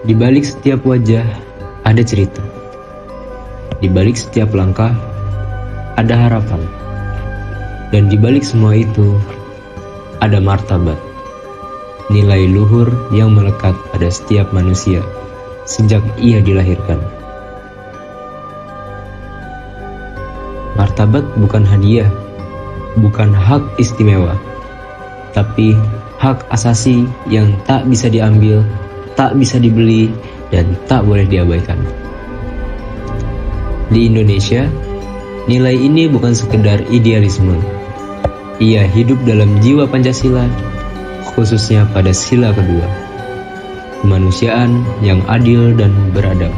Di balik setiap wajah ada cerita. Di balik setiap langkah ada harapan. Dan di balik semua itu ada martabat. Nilai luhur yang melekat pada setiap manusia sejak ia dilahirkan. Martabat bukan hadiah, bukan hak istimewa, tapi hak asasi yang tak bisa diambil, tak bisa dibeli, dan tak boleh diabaikan. Di Indonesia, nilai ini bukan sekedar idealisme. Ia hidup dalam jiwa Pancasila, khususnya pada sila kedua, kemanusiaan yang adil dan beradab.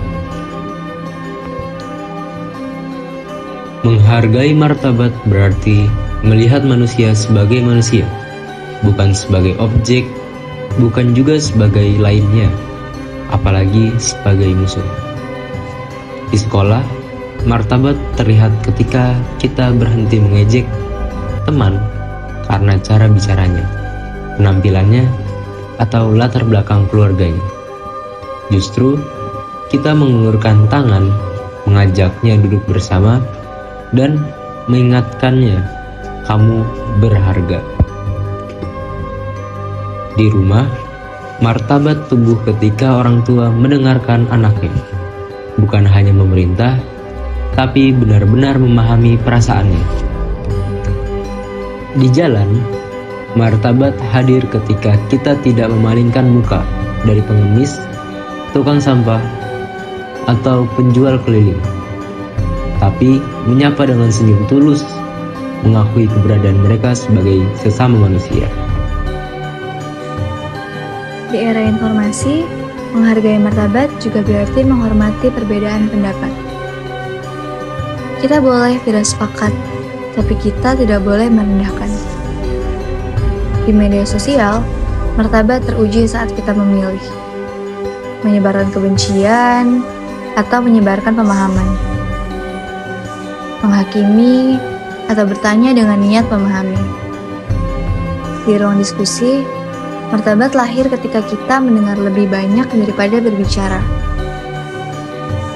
Menghargai martabat berarti melihat manusia sebagai manusia, bukan sebagai objek, bukan juga sebagai lainnya, apalagi sebagai musuh. Di sekolah, martabat terlihat ketika kita berhenti mengejek teman karena cara bicaranya, penampilannya, atau latar belakang keluarganya. Justru, kita mengulurkan tangan, mengajaknya duduk bersama, dan mengingatkannya, kamu berharga. Di rumah, martabat tumbuh ketika orang tua mendengarkan anaknya, bukan hanya memerintah, tapi benar-benar memahami perasaannya. Di jalan, martabat hadir ketika kita tidak memalingkan muka dari pengemis, tukang sampah, atau penjual keliling, tapi menyapa dengan senyum tulus, mengakui keberadaan mereka sebagai sesama manusia. Di era informasi, menghargai martabat juga berarti menghormati perbedaan pendapat. Kita boleh tidak sepakat, tapi kita tidak boleh merendahkan. Di media sosial, martabat teruji saat kita memilih, menyebarkan kebencian, atau menyebarkan pemahaman, menghakimi, atau bertanya dengan niat memahami. Di ruang diskusi, martabat lahir ketika kita mendengar lebih banyak daripada berbicara,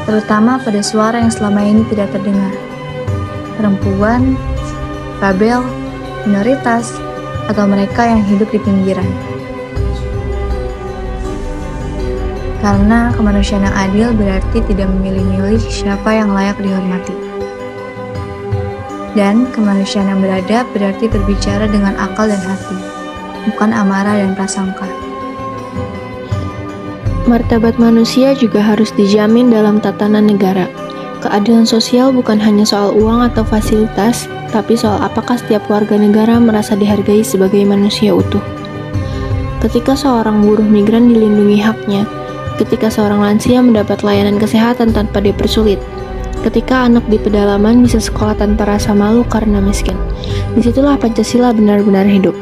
terutama pada suara yang selama ini tidak terdengar. Perempuan, Babel, minoritas, atau mereka yang hidup di pinggiran. Karena kemanusiaan yang adil berarti tidak memilih-milih siapa yang layak dihormati. Dan kemanusiaan yang beradab berarti berbicara dengan akal dan hati, bukan amarah dan prasangka. Martabat manusia juga harus dijamin dalam tatanan negara. Keadilan sosial bukan hanya soal uang atau fasilitas, tapi soal apakah setiap warga negara merasa dihargai sebagai manusia utuh. Ketika seorang buruh migran dilindungi haknya, ketika seorang lansia mendapat layanan kesehatan tanpa dipersulit, ketika anak di pedalaman bisa sekolah tanpa rasa malu karena miskin, disitulah Pancasila benar-benar hidup.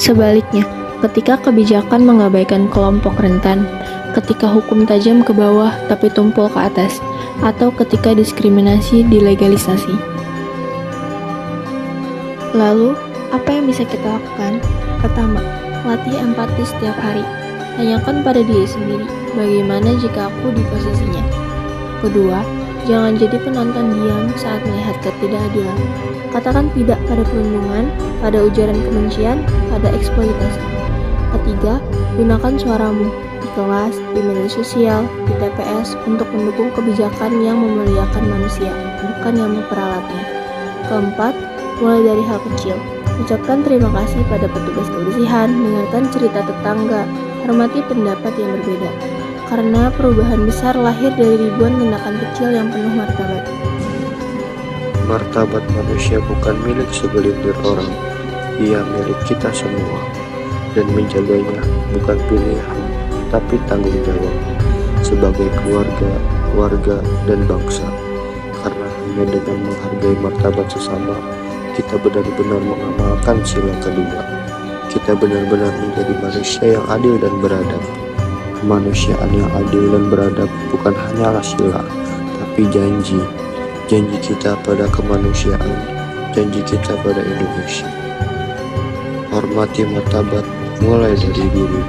Sebaliknya, ketika kebijakan mengabaikan kelompok rentan, ketika hukum tajam ke bawah tapi tumpul ke atas, atau ketika diskriminasi dilegalisasi. Lalu, apa yang bisa kita lakukan? Pertama, latih empati setiap hari. Tanyakan pada diri sendiri, bagaimana jika aku di posisinya? Kedua, jangan jadi penonton diam saat melihat ketidakadilan. Katakan tidak pada perundungan, pada ujaran kebencian, pada eksploitasi. Ketiga, gunakan suaramu di kelas, di media sosial, di TPS untuk mendukung kebijakan yang memuliakan manusia, bukan yang memperalatnya. Keempat, mulai dari hal kecil. Ucapkan terima kasih pada petugas kebersihan, dengarkan cerita tetangga, hormati pendapat yang berbeda. Karena perubahan besar lahir dari ribuan tindakan kecil yang penuh martabat. Martabat manusia bukan milik segelintir orang, ia milik kita semua. Dan menjaganya bukan pilihan, tapi tanggung jawab sebagai keluarga, warga, dan bangsa. Karena hanya dengan menghargai martabat sesama, kita benar-benar mengamalkan sila kedua. Kita benar-benar menjadi manusia yang adil dan beradab. Kemanusiaan yang adil dan beradab bukan hanyalah sila, tapi janji kita pada kemanusiaan, janji kita pada Indonesia. Hormati martabat mulai dari diri.